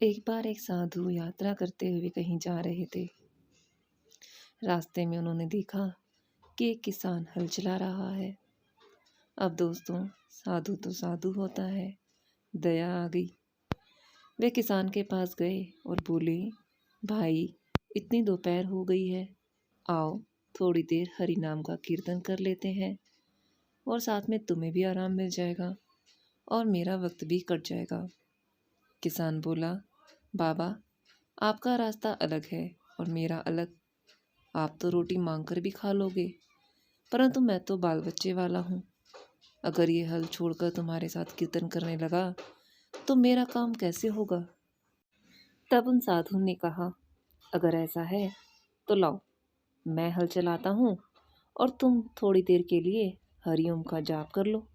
एक बार एक साधु यात्रा करते हुए कहीं जा रहे थे। रास्ते में उन्होंने देखा कि एक किसान हल चला रहा है। अब दोस्तों, साधु तो साधु होता है, दया आ गई। वे किसान के पास गए और बोले, भाई, इतनी दोपहर हो गई है, आओ थोड़ी देर हरि नाम का कीर्तन कर लेते हैं और साथ में तुम्हें भी आराम मिल जाएगा और मेरा वक्त भी कट जाएगा। किसान बोला, बाबा, आपका रास्ता अलग है और मेरा अलग। आप तो रोटी मांग कर भी खा लोगे, परंतु मैं तो बाल बच्चे वाला हूँ। अगर ये हल छोड़कर तुम्हारे साथ कीर्तन करने लगा तो मेरा काम कैसे होगा। तब उन साधु ने कहा, अगर ऐसा है तो लाओ, मैं हल चलाता हूँ और तुम थोड़ी देर के लिए हरिओम का जाप कर लो,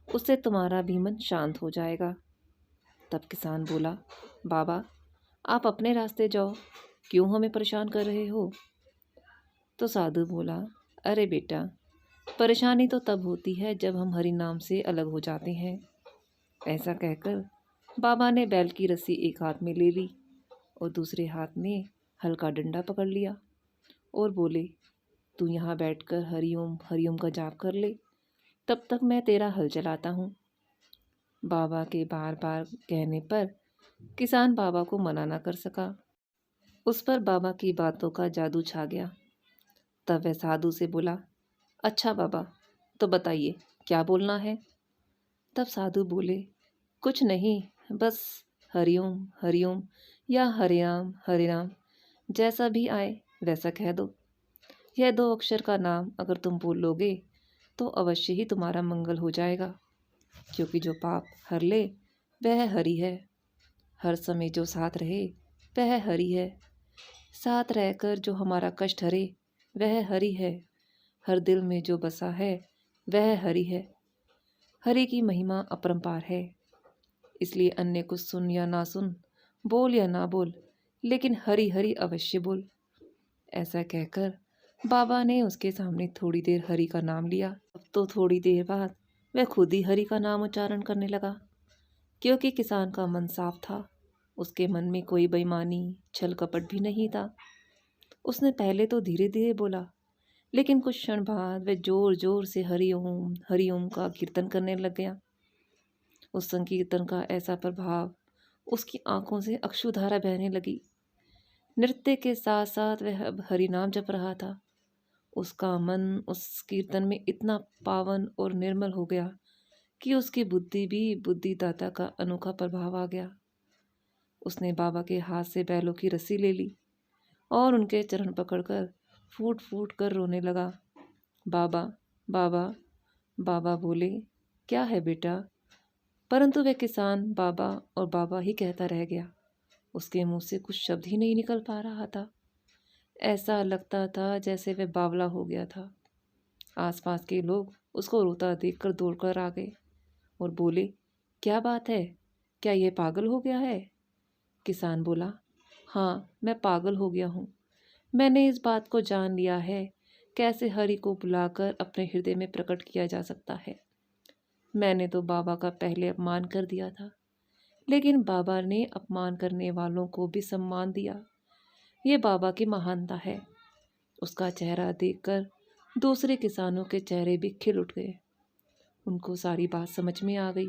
उससे तुम्हारा भी मन शांत हो जाएगा। तब किसान बोला, बाबा, आप अपने रास्ते जाओ, क्यों हमें परेशान कर रहे हो। तो साधु बोला, अरे बेटा, परेशानी तो तब होती है जब हम हरि नाम से अलग हो जाते हैं। ऐसा कहकर बाबा ने बैल की रस्सी एक हाथ में ले ली और दूसरे हाथ में हल्का डंडा पकड़ लिया और बोले, तू यहाँ बैठकर हरिओम हरिओम का जाप कर ले, तब तक मैं तेरा हल चलाता हूँ। बाबा के बार बार कहने पर किसान बाबा को मना न कर सका। उस पर बाबा की बातों का जादू छा गया। तब वह साधु से बोला, अच्छा बाबा, तो बताइए क्या बोलना है। तब साधु बोले, कुछ नहीं, बस हरिओम हरिओम या हरे राम जैसा भी आए वैसा कह दो। यह दो अक्षर का नाम अगर तुम बोल लोगे तो अवश्य ही तुम्हारा मंगल हो जाएगा, क्योंकि जो पाप हर ले वह हरि है। हर समय जो साथ रहे वह हरि है। साथ रहकर जो हमारा कष्ट हरे वह हरि है। हर दिल में जो बसा है वह हरि है। हरि की महिमा अपरंपार है। इसलिए अन्य कुछ सुन या ना सुन, बोल या ना बोल, लेकिन हरि हरि अवश्य बोल। ऐसा कहकर बाबा ने उसके सामने थोड़ी देर हरि का नाम लिया। अब तो थोड़ी देर बाद वह खुद ही हरि का नाम उच्चारण करने लगा, क्योंकि किसान का मन साफ था। उसके मन में कोई बेईमानी, छल कपट भी नहीं था। उसने पहले तो धीरे धीरे बोला, लेकिन कुछ क्षण बाद वह जोर जोर से हरि ओम का कीर्तन करने लग गया। उस संकीर्तन का ऐसा प्रभाव, उसकी आंखों से अश्रुधारा बहने लगी। नृत्य के साथ साथ वह अब हरि नाम जप रहा था। उसका मन उस कीर्तन में इतना पावन और निर्मल हो गया कि उसकी बुद्धि भी बुद्धिदाता का अनोखा प्रभाव आ गया। उसने बाबा के हाथ से बैलों की रस्सी ले ली और उनके चरण पकड़कर फूट फूट कर रोने लगा। बाबा, बाबा, बाबा बोले, क्या है बेटा। परंतु वह किसान बाबा और बाबा ही कहता रह गया। उसके मुंह से कुछ शब्द ही नहीं निकल पा रहा था। ऐसा लगता था जैसे वह बावला हो गया था। आसपास के लोग उसको रोता देखकर दौड़कर आ गए और बोले, क्या बात है, क्या यह पागल हो गया है। किसान बोला, हाँ, मैं पागल हो गया हूँ। मैंने इस बात को जान लिया है कैसे हरि को बुलाकर अपने हृदय में प्रकट किया जा सकता है। मैंने तो बाबा का पहले अपमान कर दिया था, लेकिन बाबा ने अपमान करने वालों को भी सम्मान दिया। ये बाबा की महानता है। उसका चेहरा देखकर दूसरे किसानों के चेहरे भी खिल उठ गए। उनको सारी बात समझ में आ गई।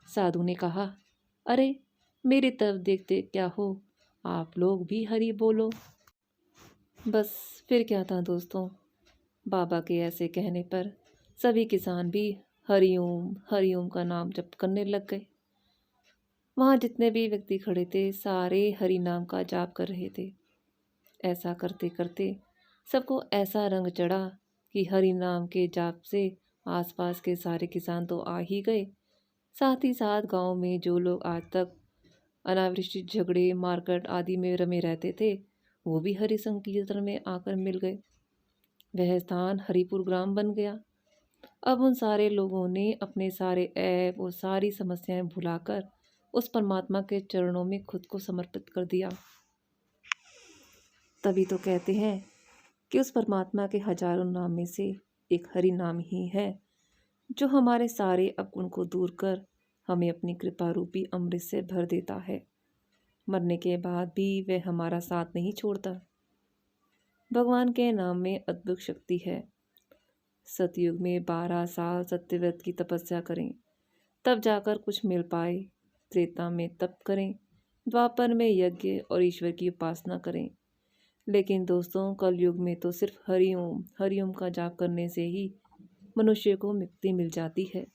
साधु ने कहा, अरे, मेरी तरफ देखते क्या हो, आप लोग भी हरि बोलो। बस फिर क्या था दोस्तों, बाबा के ऐसे कहने पर सभी किसान भी हरि ओम का नाम जप करने लग गए। वहाँ जितने भी व्यक्ति खड़े थे सारे हरि नाम का जाप कर रहे थे। ऐसा करते करते सबको ऐसा रंग चढ़ा कि हरि नाम के जाप से आसपास के सारे किसान तो आ ही गए, साथ ही साथ गांव में जो लोग आज तक अनावृष्टि, झगड़े, मारकाट आदि में रमे रहते थे वो भी हरि संकीर्तन में आकर मिल गए। वह स्थान हरिपुर ग्राम बन गया। अब उन सारे लोगों ने अपने सारे ऐब और सारी समस्याएं भुलाकर उस परमात्मा के चरणों में खुद को समर्पित कर दिया। तभी तो कहते हैं कि उस परमात्मा के हजारों नाम में से एक हरि नाम ही है जो हमारे सारे अवगुण को दूर कर हमें अपनी कृपा रूपी अमृत से भर देता है। मरने के बाद भी वह हमारा साथ नहीं छोड़ता। भगवान के नाम में अद्भुत शक्ति है। सतयुग में 12 साल सत्यव्रत की तपस्या करें, तब जाकर कुछ मिल पाए। त्रेता में तप करें, द्वापर में यज्ञ और ईश्वर की उपासना करें। लेकिन दोस्तों, कलयुग में तो सिर्फ हरिओम हरिओम का जाप करने से ही मनुष्य को मुक्ति मिल जाती है।